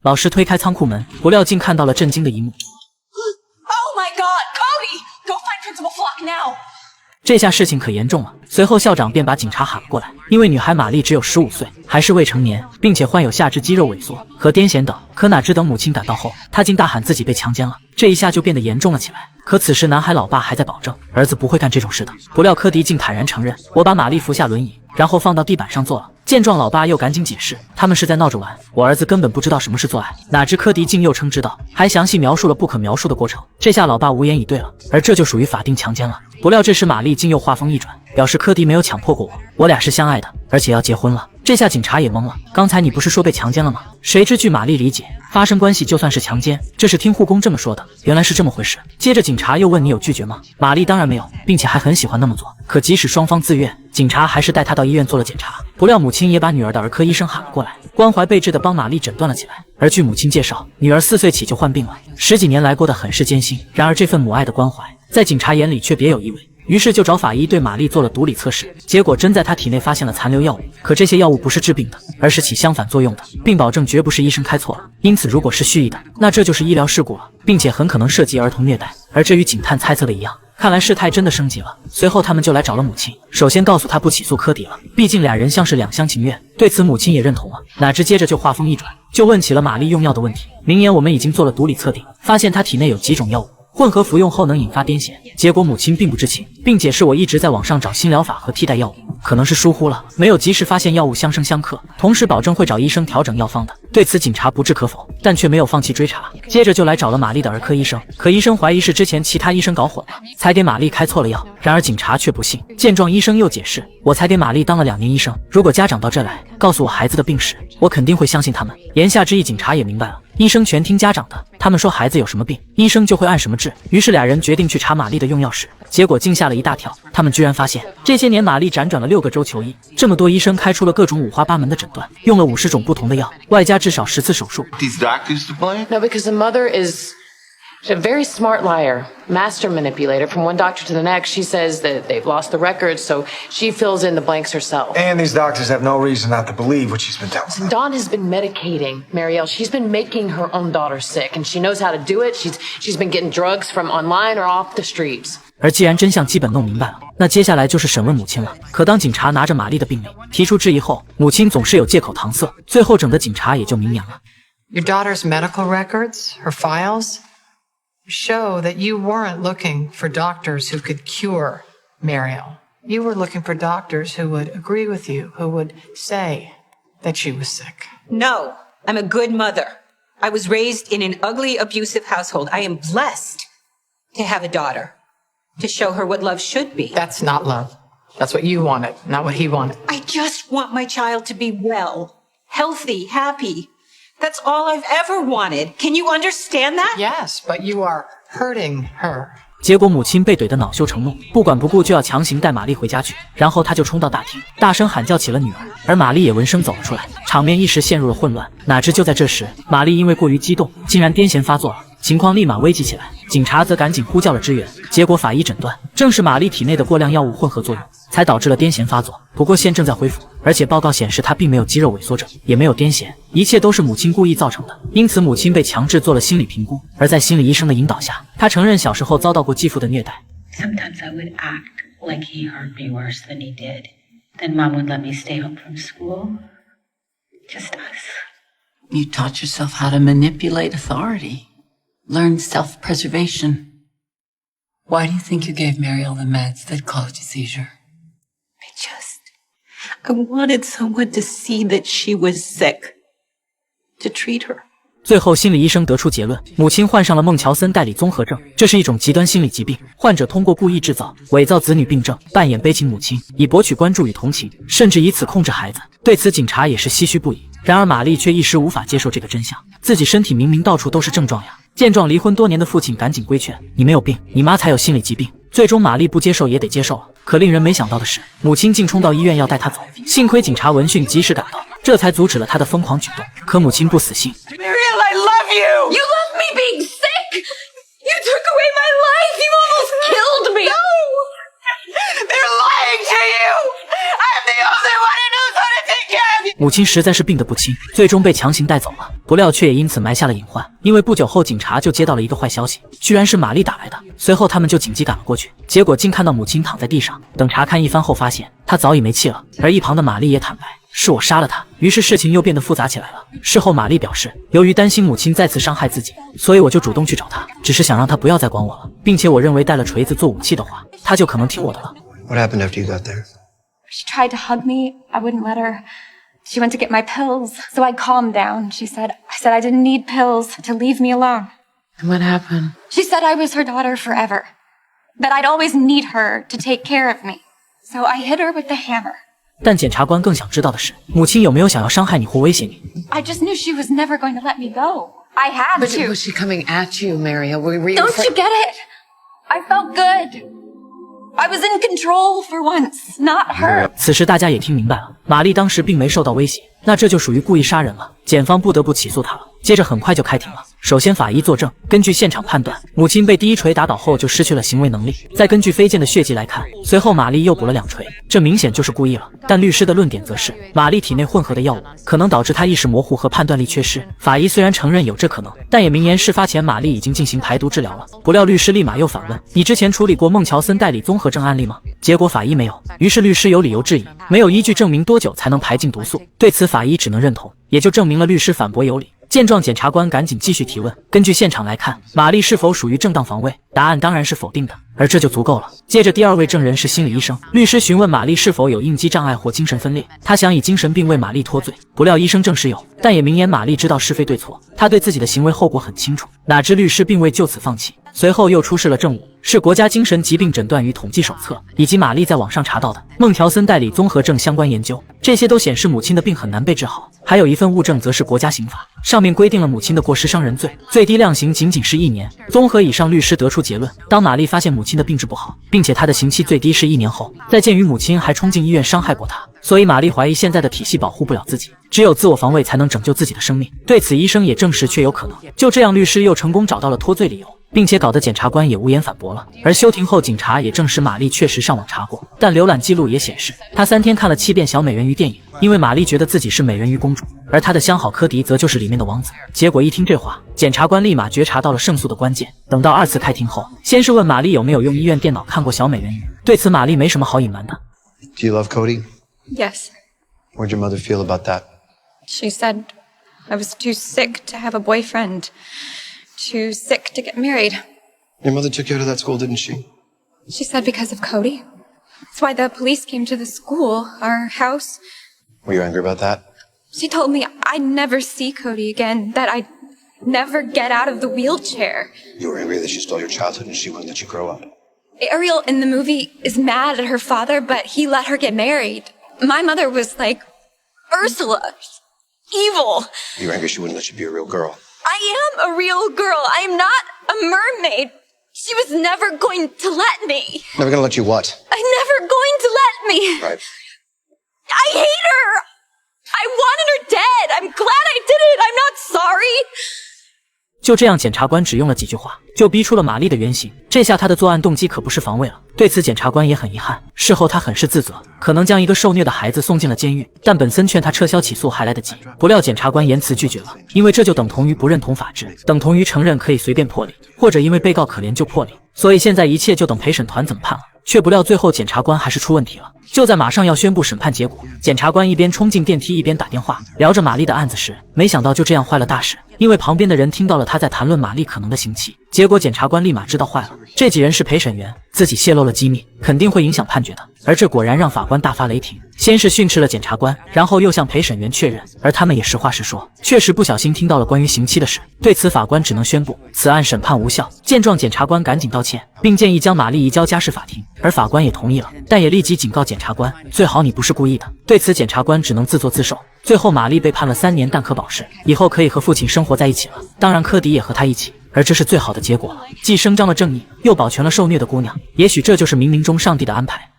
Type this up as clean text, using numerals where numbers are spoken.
老师推开仓库门，不料竟看到了震惊的一幕。Oh my God, Cody! Go find Principal Flock now! 这下事情可严重了，随后校长便把警察喊了过来。因为女孩玛丽只有15岁，还是未成年，并且患有下肢肌肉萎缩和癫痫等。可哪知等母亲赶到后，她竟大喊自己被强奸了，这一下就变得严重了起来。可此时男孩老爸还在保证儿子不会干这种事的，不料科迪竟坦然承认：“我把玛丽扶下轮椅，然后放到地板上坐了。”见状，老爸又赶紧解释，他们是在闹着玩，我儿子根本不知道什么是做爱。哪知科迪竟又称知道，还详细描述了不可描述的过程。这下老爸无言以对了，而这就属于法定强奸了。不料这时玛丽竟又话锋一转，表示科迪没有强迫过我俩是相爱的，而且要结婚了。这下警察也懵了，刚才你不是说被强奸了吗？谁知据玛丽理解，发生关系就算是强奸，这是听护工这么说的，原来是这么回事。接着警察又问你有拒绝吗？玛丽当然没有，并且还很喜欢那么做。可即使双方自愿，警察还是带她到医院做了检查。不料母亲也把女儿的儿科医生喊了过来，关怀备至的帮玛丽诊断了起来。而据母亲介绍，女儿4岁起就患病了，10几年来过得很是艰辛。然而这份母爱的关怀，在警察眼里却别有意味。于是就找法医对玛丽做了毒理测试，结果真在她体内发现了残留药物。可这些药物不是治病的，而是起相反作用的，并保证绝不是医生开错了。因此如果是蓄意的，那这就是医疗事故了，并且很可能涉及儿童虐待。而这与警探猜测的一样，看来事态真的升级了。随后他们就来找了母亲，首先告诉她不起诉科迪了，毕竟俩人像是两厢情愿。对此母亲也认同了。哪知接着就话锋一转，就问起了玛丽用药的问题。明言我们已经做了毒理测定，发现她体内有几种药物混合服用后能引发癫痫，结果母亲并不知情，并解释我一直在网上找新疗法和替代药物，可能是疏忽了，没有及时发现药物相生相克，同时保证会找医生调整药方的。对此警察不置可否，但却没有放弃追查，接着就来找了玛丽的儿科医生。可医生怀疑是之前其他医生搞混了，才给玛丽开错了药。然而警察却不信，见状医生又解释，我才给玛丽当了2年医生，如果家长到这来告诉我孩子的病史，我肯定会相信他们。言下之意，警察也明白了，医生全听家长的，他们说孩子有什么病，医生就会按什么治。于是俩人决定去查玛丽的用药史，结果竟吓了一大跳。他们居然发现，这些年玛丽辗转了6个州求医，这么多医生开出了各种五花八门的诊断，用了50种不同的药，外加至少10次手术。These doctors to blame? No, because the mother is a very smart liar, master manipulator. From one doctor to the next, she says that they've lost the records, so she fills in the blanks herself. And these doctors have no reason not to believe what she's been telling them. Dawn has been medicating Marielle. She's been making her own daughter sick, and she knows how to do it. She's been getting drugs from online or off the streets. 而既然真相基本弄明白了，那接下来就是审问母亲了。可当警察拿着玛丽的病历提出质疑后，母亲总是有借口搪塞，最后整个警察也就明扬了。Your daughter's medical records, her files, show that you weren't looking for doctors who could cure Mariel. You were looking for doctors who would agree with you, who would say that she was sick. No, I'm a good mother. I was raised in an ugly, abusive household. I am blessed to have a daughter, to show her what love should be. That's not love. That's what you wanted, not what he wanted. I just want my child to be well, healthy, happy. That's all I've ever wanted. Can you understand that? Yes, but you are hurting her. 结果母亲被怼得恼羞成怒，不管不顾就要强行带玛丽回家去，然后她就冲到大厅，大声喊叫起了女儿，而玛丽也闻声走了出来，场面一时陷入了混乱。哪知就在这时，玛丽因为过于激动，竟然癫痫发作了，情况立马危急起来。警察则赶紧呼叫了支援，结果法医诊断，正是玛丽体内的过量药物混合作用，才导致了癫痫发作。不过现正在恢复，而且报告显示她并没有肌肉萎缩症，也没有癫痫，一切都是母亲故意造成的。因此母亲被强制做了心理评估，而在心理医生的引导下，她承认小时候遭到过继父的虐待。Sometimes I would act like he hurt me worse than he did. Then Mom would let me stay home from school. Just us. You taught yourself how to manipulate authority. Learn self-preservation. Why do you think you gave Mariel the meds that caused your seizure? I wanted someone to see that she was sick, to treat her. 最后，心理医生得出结论，母亲患上了孟乔森代理综合症，这是一种极端心理疾病。患者通过故意制造、伪造子女病症，扮演悲情母亲，以博取关注与同情，甚至以此控制孩子。对此，警察也是唏嘘不已。然而，玛丽却一时无法接受这个真相，自己身体明明到处都是症状呀。见状，离婚多年的父亲赶紧规劝：“你没有病，你妈才有心理疾病。”最终，玛丽不接受也得接受了。可令人没想到的是，母亲竟冲到医院要带她走，幸亏警察闻讯及时赶到，这才阻止了她的疯狂举动。可母亲不死心。Mariel, I love you! You love me being sick! You took away my life! You almost killed me! No! They're lying to you! I'm the only one who knows how to take care of you! 母亲实在是病得不轻，最终被强行带走了。不料却也因此埋下了隐患，因为不久后警察就接到了一个坏消息，居然是玛丽打来的。随后他们就紧急赶了过去，结果竟看到母亲躺在地上。等查看一番后，发现她早已没气了。而一旁的玛丽也坦白，是我杀了她。于是事情又变得复杂起来了。事后玛丽表示，由于担心母亲再次伤害自己，所以我就主动去找她，只是想让她不要再管我了，并且我认为带了锤子做武器的话，她就可能听我的了。 What happened after you got there? She tried to hug me. I wouldn't let her. She went to get my pills, so I calmed down. I said I didn't need pills, to leave me alone. And what happened? She said I was her daughter forever, that I'd always need her to take care of me. So I hit her with the hammer. 但检察官更想知道的是，母亲有没有想要伤害你或威胁你？ I just knew she was never going to let me go. I had But to. was she coming at you, Mariel? Were you Don't you get it? I felt good. I was in control for once, not her. 此时大家也听明白了，玛丽当时并没受到威胁，那这就属于故意杀人了。检方不得不起诉她了。接着很快就开庭了。首先法医作证，根据现场判断，母亲被第一锤打倒后就失去了行为能力。再根据飞溅的血迹来看，随后玛丽又补了2锤，这明显就是故意了。但律师的论点则是，玛丽体内混合的药物可能导致她意识模糊和判断力缺失。法医虽然承认有这可能，但也明言事发前玛丽已经进行排毒治疗了。不料律师立马又反问：“你之前处理过孟乔森代理综合症案例吗？”结果法医没有。于是律师有理由质疑，没有依据证明多久才能排尽毒素。对此法医只能认同，也就证明了律师反驳有理。见状，检察官赶紧继续提问。根据现场来看，玛丽是否属于正当防卫？答案当然是否定的，而这就足够了。接着第二位证人是心理医生，律师询问玛丽是否有应激障碍或精神分裂，他想以精神病为玛丽脱罪。不料医生证实有，但也明言玛丽知道是非对错，她对自己的行为后果很清楚。哪知律师并未就此放弃，随后又出示了证物，是国家精神疾病诊断与统计手册，以及玛丽在网上查到的孟乔森代理综合症相关研究，这些都显示母亲的病很难被治好。还有一份物证则是国家刑法，上面规定了母亲的过失伤人罪，最低量刑仅仅是1年。综合以上，律师得出结论：当玛丽发现母亲的病治不好，并且她的刑期最低是1年后，再鉴于母亲还冲进医院伤害过她，所以玛丽怀疑现在的体系保护不了自己，只有自我防卫才能拯救自己的生命。对此，医生也证实确有可能。就这样，律师又成功找到了脱罪理由，并且搞得检察官也无言反驳了。而休庭后，警察也证实玛丽确实上网查过，但浏览记录也显示，她3天看了7遍小美人鱼电影，因为玛丽觉得自己是美人鱼公主，而她的相好科迪则就是里面的王子。结果一听这话，检察官立马觉察到了胜诉的关键。等到2次开庭后，先是问玛丽有没有用医院电脑看过小美人鱼，对此玛丽没什么好隐瞒的。Do you love Cody? Yes. How'd your mother feel about that? She said I was too sick to have a boyfriend, too sick to get married. Your mother took you out of that school, didn't she? She said because of Cody. That's why the police came to the school, our house. Were you angry about that? She told me I'd never see Cody again, that I'd never get out of the wheelchair. You were angry that she stole your childhood and she wouldn't let you grow up. Ariel in the movie is mad at her father, but he let her get married. My mother was like, Ursula, evil. You were angry she wouldn't let you be a real girl. I am a real girl. I am not a mermaid. She was never going to let me. Never gonna let you what? Never going to let me. Right. I hate her. I wanted her dead. I'm glad I did it. I'm not sorry. 就这样，检察官只用了几句话，就逼出了玛丽的原型。这下他的作案动机可不是防卫了。对此，检察官也很遗憾。事后他很是自责，可能将一个受虐的孩子送进了监狱。但本森劝他撤销起诉还来得及，不料检察官言辞拒绝了，因为这就等同于不认同法治，等同于承认可以随便破例，或者因为被告可怜就破例。所以现在一切就等陪审团怎么判了。却不料最后检察官还是出问题了。就在马上要宣布审判结果，检察官一边冲进电梯一边打电话聊着玛丽的案子时，没想到就这样坏了大事。因为旁边的人听到了他在谈论玛丽可能的刑期，结果检察官立马知道坏了，这几人是陪审员，自己泄露了机密，肯定会影响判决的。而这果然让法官大发雷霆，先是训斥了检察官，然后又向陪审员确认，而他们也实话实说，确实不小心听到了关于刑期的事。对此，法官只能宣布此案审判无效。见状，检察官赶紧道歉，并建议将玛丽移交家事法庭，而法官也同意了，但也立即警告检察官，最好你不是故意的。对此，检察官只能自作自受。最后，玛丽被判了3年但可保释，以后可以和父亲生活在一起了。当然，科迪也和他一起，而这是最好的结果了，既伸张了正义，又保全了受虐的姑娘。也许这就是冥冥中上帝的安排。